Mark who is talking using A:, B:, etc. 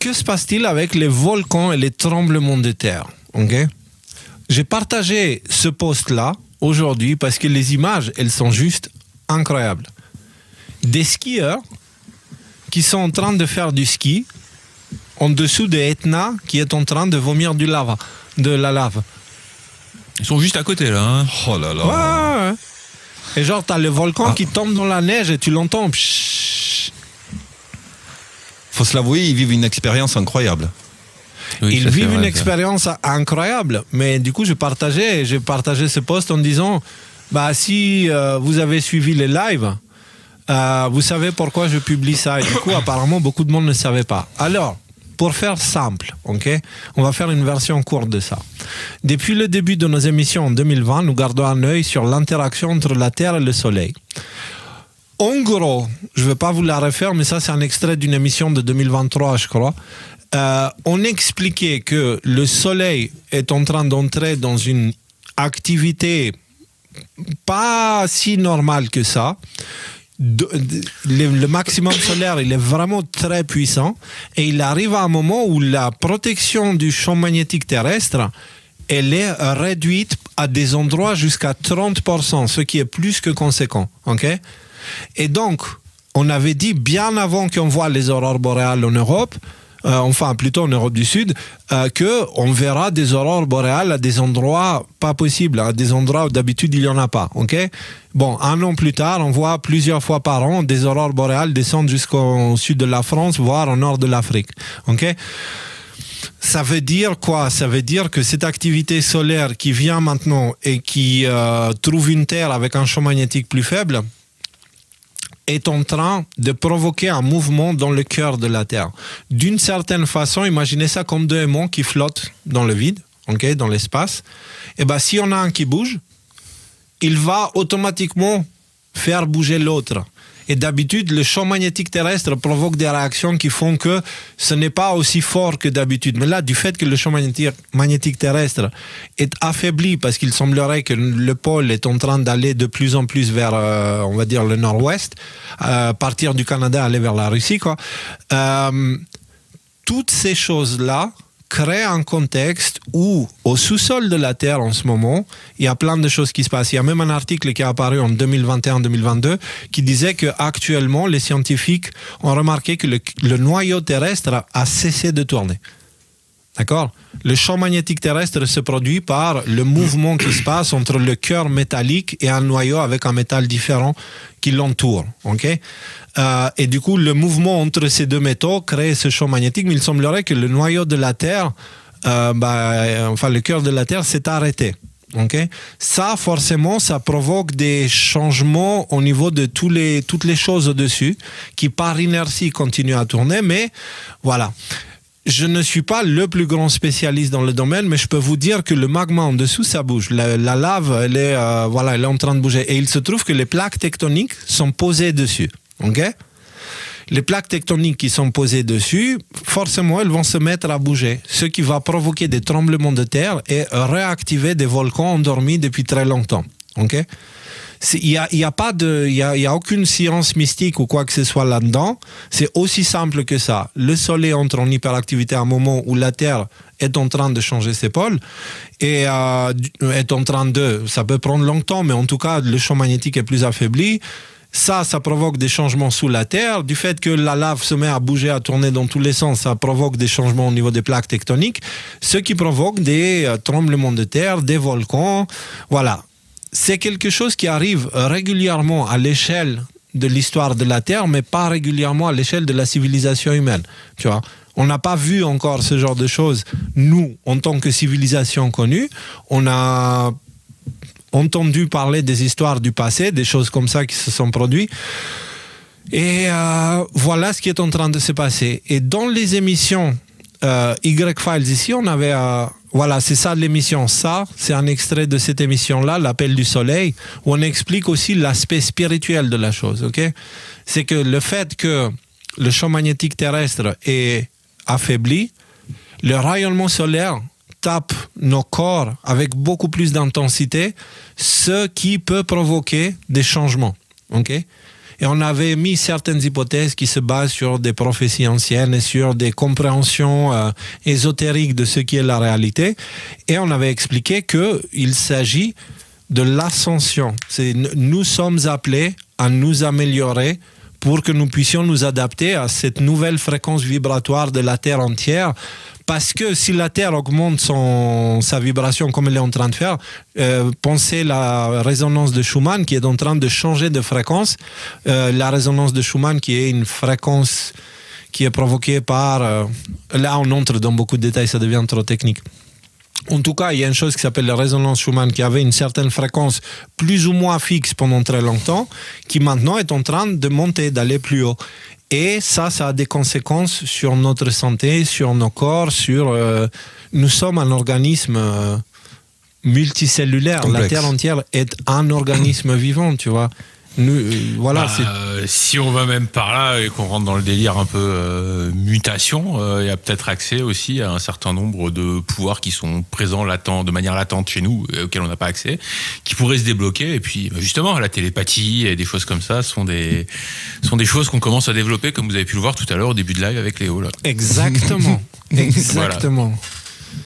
A: que se passe-t-il avec les volcans et les tremblements de terre? Okay? J'ai partagé ce post-là aujourd'hui parce que les images, elles sont juste incroyables. Des skieurs qui sont en train de faire du ski en dessous de Etna qui est en train de vomir de la lave.
B: Ils sont juste à côté là. Hein.
C: Oh là là.
A: Ouais. Et genre, t'as le volcan qui tombe dans la neige et tu l'entends.
C: Faut se l'avouer, ils vivent une expérience incroyable.
B: Oui,
A: Ils vivent une expérience incroyable. Mais du coup, j'ai partagé ce post en disant, bah si vous avez suivi les lives, vous savez pourquoi je publie ça. Et du coup, apparemment, beaucoup de monde ne savait pas. Alors, pour faire simple, okay, on va faire une version courte de ça. Depuis le début de nos émissions en 2020, nous gardons un œil sur l'interaction entre la Terre et le Soleil. En gros, je ne vais pas vous la refaire, mais ça c'est un extrait d'une émission de 2023, je crois. On expliquait que le Soleil est en train d'entrer dans une activité pas si normale que ça. Le maximum solaire, il est vraiment très puissant et il arrive à un moment où la protection du champ magnétique terrestre, elle est réduite à des endroits jusqu'à 30%, ce qui est plus que conséquent. Okay? Et donc, on avait dit bien avant qu'on voit les aurores boréales en Europe, enfin plutôt en Europe du Sud, qu'on verra des aurores boréales à des endroits pas possibles, à des endroits où d'habitude il n'y en a pas. Okay? Bon, un an plus tard, on voit plusieurs fois par an des aurores boréales descendre jusqu'au sud de la France, voire au nord de l'Afrique. Okay? Ça veut dire quoi? Ça veut dire que cette activité solaire qui vient maintenant et qui trouve une Terre avec un champ magnétique plus faible, est en train de provoquer un mouvement dans le cœur de la Terre. D'une certaine façon, imaginez ça comme deux aimants qui flottent dans le vide, okay, dans l'espace. Et ben, si on a un qui bouge, il va automatiquement faire bouger l'autre. Et d'habitude, le champ magnétique terrestre provoque des réactions qui font que ce n'est pas aussi fort que d'habitude. Mais là, du fait que le champ magnétique terrestre est affaibli parce qu'il semblerait que le pôle est en train d'aller de plus en plus vers, on va dire, le nord-ouest, partir du Canada, aller vers la Russie, quoi. Toutes ces choses-là crée un contexte où, au sous-sol de la Terre en ce moment, il y a plein de choses qui se passent. Il y a même un article qui est apparu en 2021-2022 qui disait qu'actuellement, les scientifiques ont remarqué que le noyau terrestre a cessé de tourner. D'accord? Le champ magnétique terrestre se produit par le mouvement qui se passe entre le cœur métallique et un noyau avec un métal différent qui l'entoure. Okay? Et du coup, le mouvement entre ces deux métaux crée ce champ magnétique, mais il semblerait que le noyau de la Terre, enfin le cœur de la Terre s'est arrêté. Okay? Ça, forcément, ça provoque des changements au niveau de toutes les choses au-dessus, qui par inertie continuent à tourner, mais voilà. Je ne suis pas le plus grand spécialiste dans le domaine, mais je peux vous dire que le magma en dessous, ça bouge. La lave, elle est en train de bouger. Et il se trouve que les plaques tectoniques sont posées dessus. Okay? Les plaques tectoniques qui sont posées dessus, forcément, elles vont se mettre à bouger. Ce qui va provoquer des tremblements de terre et réactiver des volcans endormis depuis très longtemps. Okay? Il y a aucune science mystique ou quoi que ce soit là-dedans. C'est aussi simple que ça. Le Soleil entre en hyperactivité à un moment où la Terre est en train de changer ses pôles et est en train de... Ça peut prendre longtemps, mais en tout cas, le champ magnétique est plus affaibli. Ça provoque des changements sous la Terre. Du fait que la lave se met à bouger, à tourner dans tous les sens, ça provoque des changements au niveau des plaques tectoniques, ce qui provoque des tremblements de terre, des volcans. Voilà. C'est quelque chose qui arrive régulièrement à l'échelle de l'histoire de la Terre, mais pas régulièrement à l'échelle de la civilisation humaine. Tu vois, on n'a pas vu encore ce genre de choses, nous, en tant que civilisation connue. On a entendu parler des histoires du passé, des choses comme ça qui se sont produites. Et voilà ce qui est en train de se passer. Et dans les émissions Y-Files ici, on avait... voilà, c'est ça l'émission. Ça, c'est un extrait de cette émission-là, l'Appel du Soleil, où on explique aussi l'aspect spirituel de la chose. Okay? C'est que le fait que le champ magnétique terrestre est affaibli, le rayonnement solaire tape nos corps avec beaucoup plus d'intensité, ce qui peut provoquer des changements. Okay? Et on avait mis certaines hypothèses qui se basent sur des prophéties anciennes et sur des compréhensions ésotériques de ce qui est la réalité. Et on avait expliqué qu'il s'agit de l'ascension. Nous sommes appelés à nous améliorer pour que nous puissions nous adapter à cette nouvelle fréquence vibratoire de la Terre entière. Parce que si la Terre augmente sa vibration comme elle est en train de faire, pensez la résonance de Schumann qui est en train de changer de fréquence. La résonance de Schumann qui est une fréquence qui est provoquée par... là, on entre dans beaucoup de détails, ça devient trop technique. En tout cas, il y a une chose qui s'appelle la résonance Schumann qui avait une certaine fréquence plus ou moins fixe pendant très longtemps, qui maintenant est en train de monter, d'aller plus haut. Et ça a des conséquences sur notre santé, sur nos corps, nous sommes un organisme multicellulaire.
C: Complexe.
A: La Terre entière est un organisme vivant, tu vois. Voilà,
B: si on va même par là et qu'on rentre dans le délire un peu mutation, il y a peut-être accès aussi à un certain nombre de pouvoirs qui sont présents de manière latente chez nous, auxquels on n'a pas accès, qui pourraient se débloquer. Et puis justement, la télépathie et des choses comme ça sont des choses qu'on commence à développer, comme vous avez pu le voir tout à l'heure au début de live avec Léo. Là.
A: Exactement. Exactement.
B: Voilà.